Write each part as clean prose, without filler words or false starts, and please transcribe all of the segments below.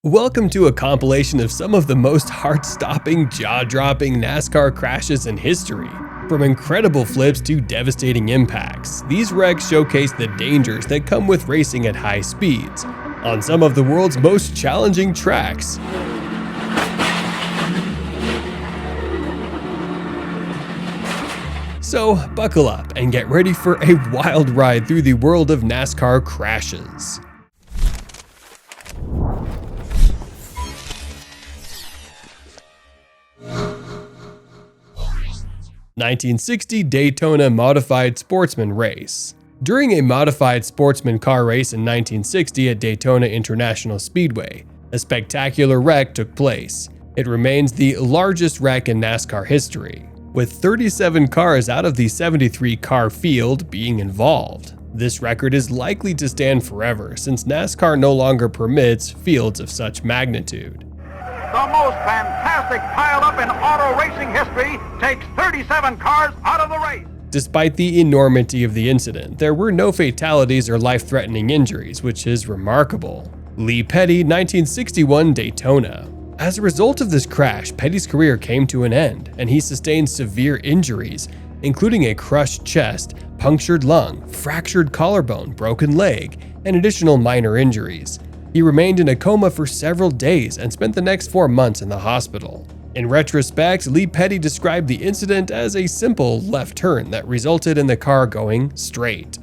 Welcome to a compilation of some of the most heart-stopping, jaw-dropping NASCAR crashes in history. From incredible flips to devastating impacts, these wrecks showcase the dangers that come with racing at high speeds on some of the world's most challenging tracks. So buckle up and get ready for a wild ride through the world of NASCAR crashes. 1960 Daytona Modified Sportsman Race. During a modified sportsman car race in 1960 at Daytona International Speedway, a spectacular wreck took place. It remains the largest wreck in NASCAR history, with 37 cars out of the 73-car field being involved. This record is likely to stand forever since NASCAR no longer permits fields of such magnitude. The most fantastic pileup in auto racing history takes 37 cars out of the race. Despite the enormity of the incident, there were no fatalities or life-threatening injuries, which is remarkable. Lee Petty, 1961 Daytona. As a result of this crash, Petty's career came to an end, and he sustained severe injuries, including a crushed chest, punctured lung, fractured collarbone, broken leg, and additional minor injuries. He remained in a coma for several days and spent the next 4 months in the hospital. In retrospect, Lee Petty described the incident as a simple left turn that resulted in the car going straight.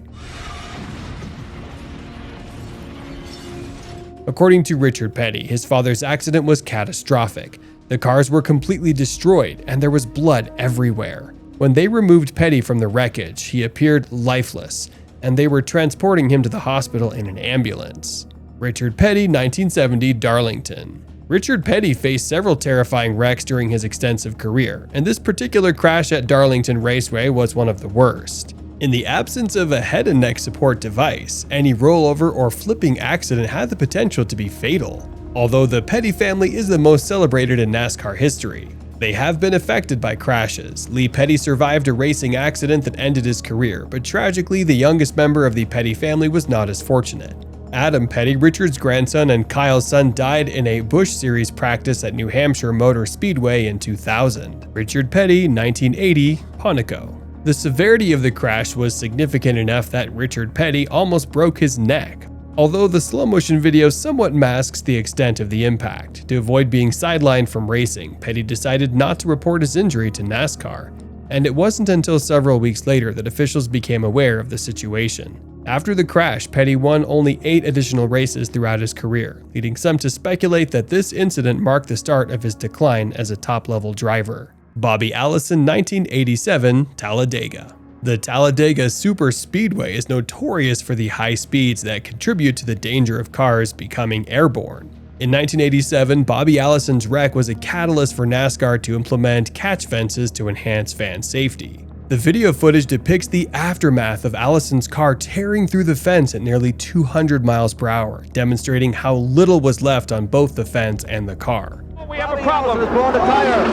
According to Richard Petty, his father's accident was catastrophic. The cars were completely destroyed and there was blood everywhere. When they removed Petty from the wreckage, he appeared lifeless, and they were transporting him to the hospital in an ambulance. Richard Petty, 1970 Darlington. Richard Petty faced several terrifying wrecks during his extensive career, and this particular crash at Darlington Raceway was one of the worst. In the absence of a head and neck support device, any rollover or flipping accident had the potential to be fatal. Although the Petty family is the most celebrated in NASCAR history, they have been affected by crashes. Lee Petty survived a racing accident that ended his career, but tragically the youngest member of the Petty family was not as fortunate. Adam Petty, Richard's grandson and Kyle's son, died in a Busch Series practice at New Hampshire Motor Speedway in 2000. Richard Petty, 1980 Quantico. The severity of the crash was significant enough that Richard Petty almost broke his neck. Although the slow-motion video somewhat masks the extent of the impact, to avoid being sidelined from racing, Petty decided not to report his injury to NASCAR, and it wasn't until several weeks later that officials became aware of the situation. After the crash, Petty won only 8 additional races throughout his career, leading some to speculate that this incident marked the start of his decline as a top-level driver. Bobby Allison, 1987 Talladega. The Talladega Super Speedway is notorious for the high speeds that contribute to the danger of cars becoming airborne. In 1987, Bobby Allison's wreck was a catalyst for NASCAR to implement catch fences to enhance fan safety. The video footage depicts the aftermath of Allison's car tearing through the fence at nearly 200 miles per hour, demonstrating how little was left on both the fence and the car. We have a problem. It's blowing a tire.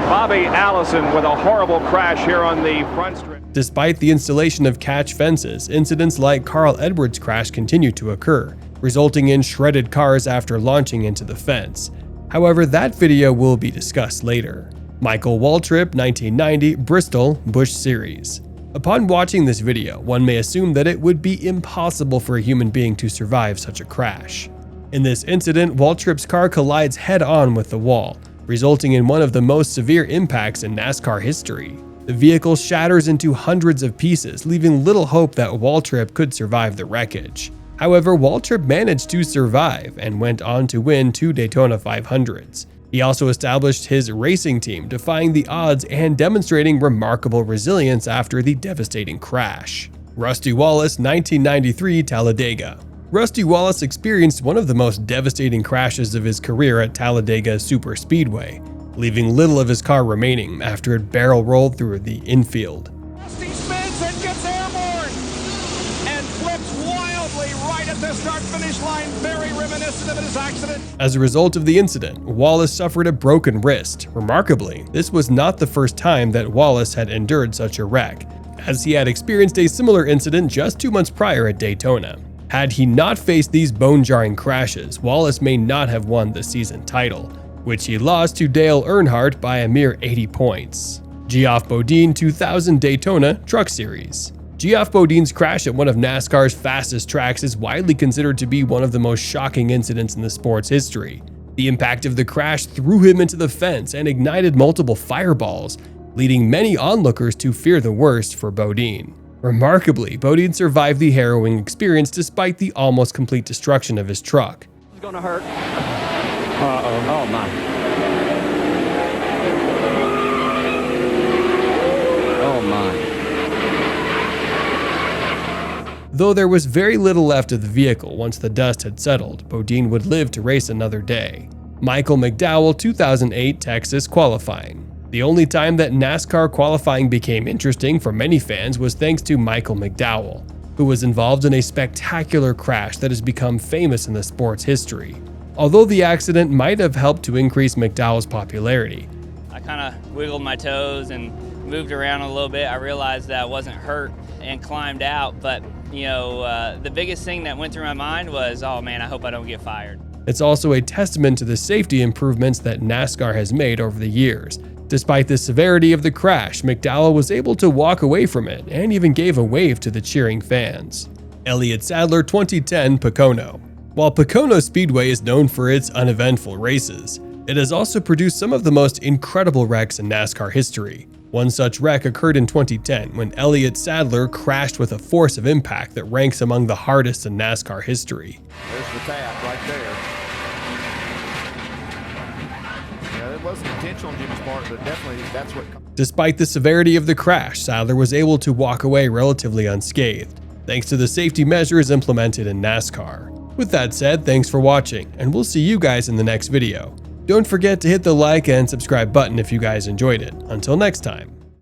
Bobby Allison with a horrible crash here on the front stretch. Despite the installation of catch fences, incidents like Carl Edwards' crash continue to occur, resulting in shredded cars after launching into the fence. However, that video will be discussed later. Michael Waltrip, 1990 Bristol Busch Series. Upon watching this video, one may assume that it would be impossible for a human being to survive such a crash. In this incident, Waltrip's car collides head-on with the wall, resulting in one of the most severe impacts in NASCAR history. The vehicle shatters into hundreds of pieces, leaving little hope that Waltrip could survive the wreckage. However, Waltrip managed to survive and went on to win 2 Daytona 500s. He also established his racing team, defying the odds and demonstrating remarkable resilience after the devastating crash. Rusty Wallace, 1993 Talladega. Rusty Wallace experienced one of the most devastating crashes of his career at Talladega Super Speedway, leaving little of his car remaining after it barrel rolled through the infield. Rusty spins and gets airborne and flips wildly right at the start-finish line, very reminiscent of his accident. As a result of the incident, Wallace suffered a broken wrist. Remarkably, this was not the first time that Wallace had endured such a wreck, as he had experienced a similar incident just 2 months prior at Daytona. Had he not faced these bone-jarring crashes, Wallace may not have won the season title, which he lost to Dale Earnhardt by a mere 80 points. Geoff Bodine 2000 Daytona Truck Series. Geoff Bodine's crash at one of NASCAR's fastest tracks is widely considered to be one of the most shocking incidents in the sport's history. The impact of the crash threw him into the fence and ignited multiple fireballs, leading many onlookers to fear the worst for Bodine. Remarkably, Bodine survived the harrowing experience despite the almost complete destruction of his truck. It's gonna hurt. Uh-oh. Oh my. Oh my. Though there was very little left of the vehicle once the dust had settled, Bodine would live to race another day. Michael McDowell 2008 Texas qualifying. The only time that NASCAR qualifying became interesting for many fans was thanks to Michael McDowell, who was involved in a spectacular crash that has become famous in the sport's history. Although the accident might have helped to increase McDowell's popularity, I kind of wiggled my toes and moved around a little bit. I realized that I wasn't hurt and climbed out, but the biggest thing that went through my mind was, oh man, I hope I don't get fired. It's also a testament to the safety improvements that NASCAR has made over the years. Despite the severity of the crash, McDowell was able to walk away from it and even gave a wave to the cheering fans. Elliott Sadler 2010 Pocono. While Pocono Speedway is known for its uneventful races, it has also produced some of the most incredible wrecks in NASCAR history. One such wreck occurred in 2010 when Elliott Sadler crashed with a force of impact that ranks among the hardest in NASCAR history. There's the tap right there. Yeah, it wasn't intentional on Jimmy's part, but definitely that's what. Despite the severity of the crash, Sadler was able to walk away relatively unscathed, thanks to the safety measures implemented in NASCAR. With that said, thanks for watching, and we'll see you guys in the next video. Don't forget to hit the like and subscribe button if you guys enjoyed it. Until next time.